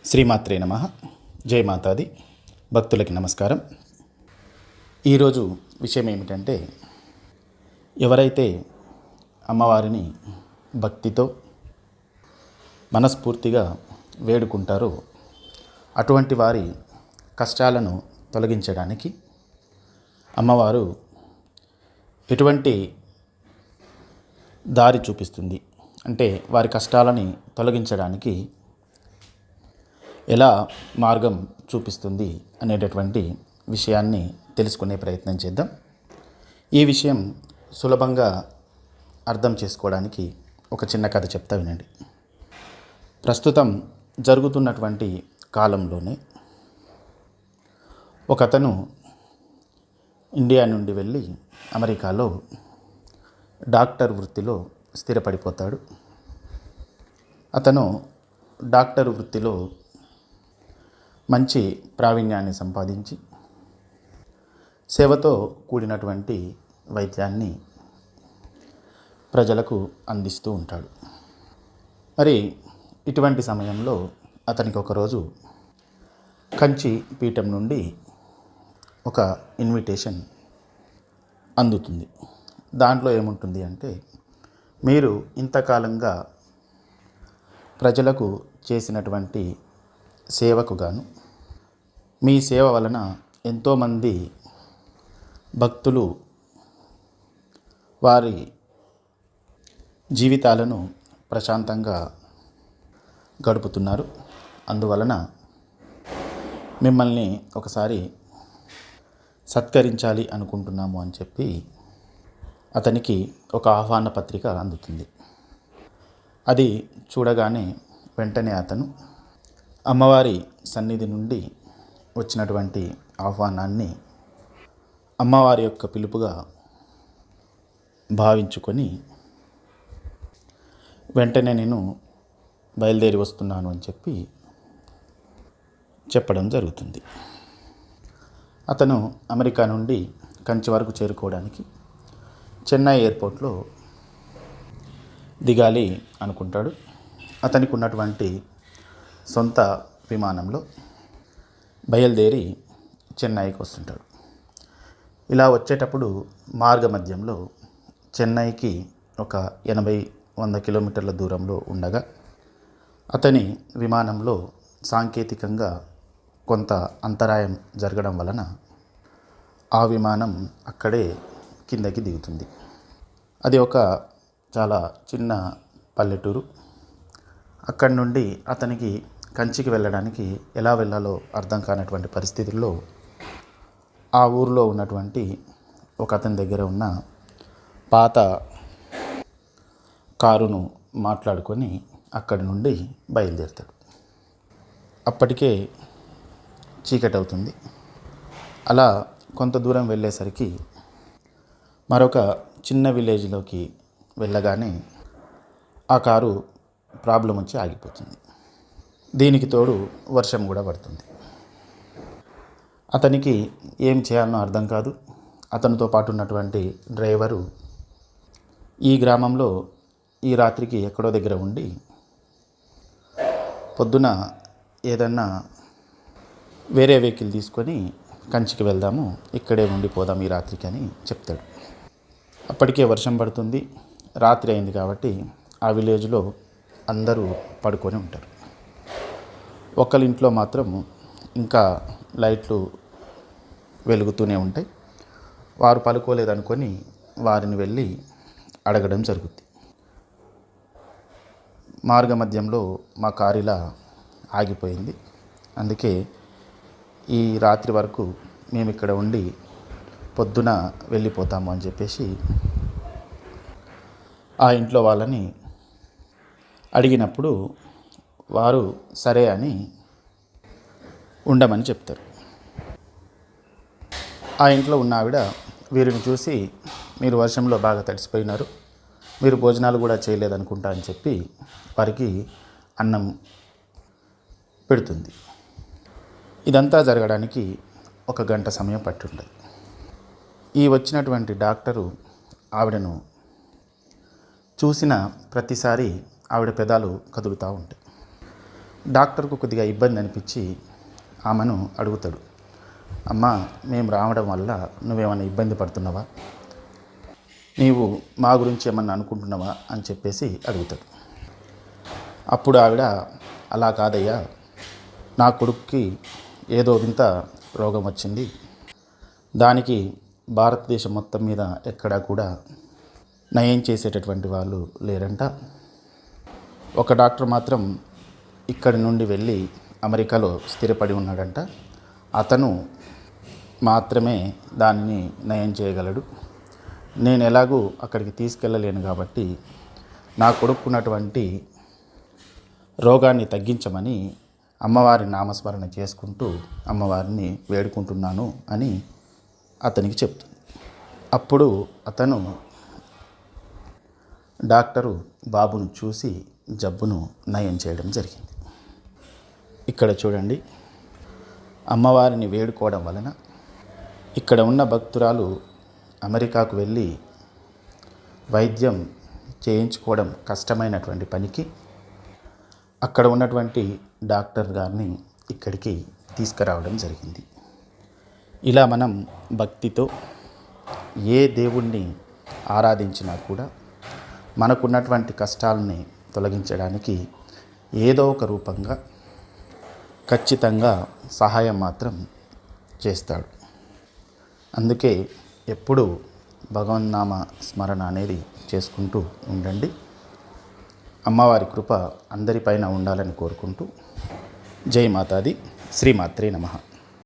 శ్రీమాత్రే నమః. జై మాతాది. భక్తులకి నమస్కారం. ఈరోజు విషయం ఏమిటంటే, ఎవరైతే అమ్మవారిని భక్తితో మనస్ఫూర్తిగా వేడుకుంటారో అటువంటి వారి కష్టాలను తొలగించడానికి అమ్మవారు ఎటువంటి దారి చూపిస్తుంది, అంటే వారి కష్టాలని తొలగించడానికి ఎలా మార్గం చూపిస్తుంది అనేటటువంటి విషయాన్ని తెలుసుకునే ప్రయత్నం చేద్దాం. ఈ విషయం సులభంగా అర్థం చేసుకోవడానికి ఒక చిన్న కథ చెప్తా వినండి. ప్రస్తుతం జరుగుతున్నటువంటి కాలంలోనే ఒకతను ఇండియా నుండి వెళ్ళి అమెరికాలో డాక్టర్ వృత్తిలో స్థిరపడిపోతాడు. అతను డాక్టర్ వృత్తిలో మంచి ప్రావీణ్యాన్ని సంపాదించి సేవతో కూడినటువంటి వైద్యాన్ని ప్రజలకు అందిస్తూ ఉంటాడు. మరి ఇటువంటి సమయంలో అతనికి ఒకరోజు కంచి పీఠం నుండి ఒక ఇన్విటేషన్ అందుతుంది. దాంట్లో ఏముంటుంది అంటే, మీరు ఇంతకాలంగా ప్రజలకు చేసినటువంటి సేవకు గాను మీ సేవ వలన ఎంతోమంది భక్తులు వారి జీవితాలను ప్రశాంతంగా గడుపుతున్నారు. అందువలన మిమ్మల్ని ఒకసారి సత్కరించాలి అనుకుంటున్నాము అని చెప్పి అతనికి ఒక ఆహ్వాన పత్రిక అందుతుంది. అది చూడగానే వెంటనే అతను అమ్మవారి సన్నిధి నుండి వచ్చినటువంటి ఆహ్వానాన్ని అమ్మవారి యొక్క పిలుపుగా భావించుకొని వెంటనే నేను బయలుదేరి వస్తున్నాను అని చెప్పడం జరుగుతుంది. అతను అమెరికా నుండి కంచి వరకు చేరుకోవడానికి చెన్నై ఎయిర్పోర్ట్లో దిగాలి అనుకుంటాడు. అతనికి ఉన్నటువంటి సొంత విమానంలో బయలుదేరి చెన్నైకి వస్తుంటాడు. ఇలా వచ్చేటప్పుడు మార్గ మధ్యంలో చెన్నైకి ఒక 80-100 కిలోమీటర్ల దూరంలో ఉండగా అతని విమానంలో సాంకేతికంగా కొంత అంతరాయం జరగడం వలన ఆ విమానం అక్కడే కిందకి దిగుతుంది. అది ఒక చాలా చిన్న పల్లెటూరు. అక్కడి నుండి అతనికి కంచికి వెళ్ళడానికి ఎలా వెళ్ళాలో అర్థం కానటువంటి పరిస్థితుల్లో ఆ ఊరిలో ఉన్నటువంటి ఒక అతని దగ్గర ఉన్న పాత కారును మాట్లాడుకొని అక్కడి నుండి బయలుదేరుతాడు. అప్పటికే చీకటి అవుతుంది. అలా కొంత దూరం వెళ్ళేసరికి మరొక చిన్న విలేజ్లోకి వెళ్ళగానే ఆ కారు ప్రాబ్లం వచ్చి ఆగిపోతుంది. దీనికి తోడు వర్షం కూడా పడుతుంది. అతనికి ఏం చేయాలనో అర్థం కాదు. అతనితో పాటు ఉన్నటువంటి డ్రైవరు ఈ గ్రామంలో ఈ రాత్రికి ఎక్కడో దగ్గర ఉండి పొద్దున ఏదన్నా వేరే వెహికల్ తీసుకొని కంచికి వెళ్దాము, ఇక్కడే ఉండిపోదాం ఈ రాత్రికి అని చెప్తాడు. అప్పటికే వర్షం పడుతుంది. రాత్రి అయింది కాబట్టి ఆ విలేజ్లో అందరూ పడుకొని ఉంటారు. ఒకళ్ళింట్లో మాత్రం ఇంకా లైట్లు వెలుగుతూనే ఉంటాయి. వారు పడుకోలేదనుకొని వారిని వెళ్ళి అడగడం జరుగుద్ది. మార్గ మధ్యంలో మా కారు ఇలా ఆగిపోయింది, అందుకే ఈ రాత్రి వరకు మేము ఇక్కడ ఉండి పొద్దున వెళ్ళిపోతాము అని చెప్పేసి ఆ ఇంట్లో వాళ్ళని అడిగినప్పుడు వారు సరే అని ఉండమని చెప్తారు. ఆ ఇంట్లో ఉన్న ఆవిడ వీరిని చూసి, మీరు వర్షంలో బాగా తడిసిపోయినారు, మీరు భోజనాలు కూడా చేయలేదనుకుంటా అని చెప్పి వారికి అన్నం పెడుతుంది. ఇదంతా జరగడానికి 1 గంట సమయం పట్టుండదు. ఈ వచ్చినటువంటి డాక్టరు ఆవిడను చూసిన ప్రతిసారి ఆవిడ పెదాలు కదులుతూ ఉంటాయి. డాక్టర్కు కొద్దిగా ఇబ్బంది అనిపించి ఆమెను అడుగుతాడు, అమ్మా, మేము రావడం వల్ల నువ్వేమన్నా ఇబ్బంది పడుతున్నావా, నీవు మా గురించి ఏమన్నా అనుకుంటున్నావా అని చెప్పేసి అడుగుతాడు. అప్పుడు ఆవిడ, అలా కాదయ్యా, నా కొడుక్కి ఏదో వింత రోగం వచ్చింది, దానికి భారతదేశం మొత్తం మీద ఎక్కడా కూడా నయం చేసేటటువంటి వాళ్ళు లేరంట. ఒక డాక్టర్ మాత్రం ఇక్కడి నుండి వెళ్ళి అమెరికాలో స్థిరపడి ఉన్నాడంట. అతను మాత్రమే దానిని నయం చేయగలడు. నేను ఎలాగూ అక్కడికి తీసుకెళ్ళలేను కాబట్టి నా కొడుకున్నటువంటి రోగాన్ని తగ్గించమని అమ్మవారి నామస్మరణ చేసుకుంటూ అమ్మవారిని వేడుకుంటున్నాను అని అతనికి చెప్తుంది. అప్పుడు అతను డాక్టరు బాబును చూసి జబ్బును నయం చేయడం జరిగింది. ఇక్కడ చూడండి, అమ్మవారిని వేడుకోవడం వలన ఇక్కడ ఉన్న భక్తురాలు అమెరికాకు వెళ్ళి వైద్యం చేయించుకోవడం కష్టమైనటువంటి పనికి అక్కడ ఉన్నటువంటి డాక్టర్ గారిని ఇక్కడికి తీసుకురావడం జరిగింది. ఇలా మనం భక్తితో ఏ దేవుణ్ణి ఆరాధించినా కూడా మనకున్నటువంటి కష్టాలని తొలగించడానికి ఏదో ఒక రూపంగా ఖచ్చితంగా సహాయం మాత్రం చేస్తాడు. అందుకే ఎప్పుడూ భగవన్నామ స్మరణ అనేది చేసుకుంటూ ఉండండి. అమ్మవారి కృప అందరిపైన ఉండాలని కోరుకుంటూ, జై మాతాది, శ్రీమాత్రే నమః.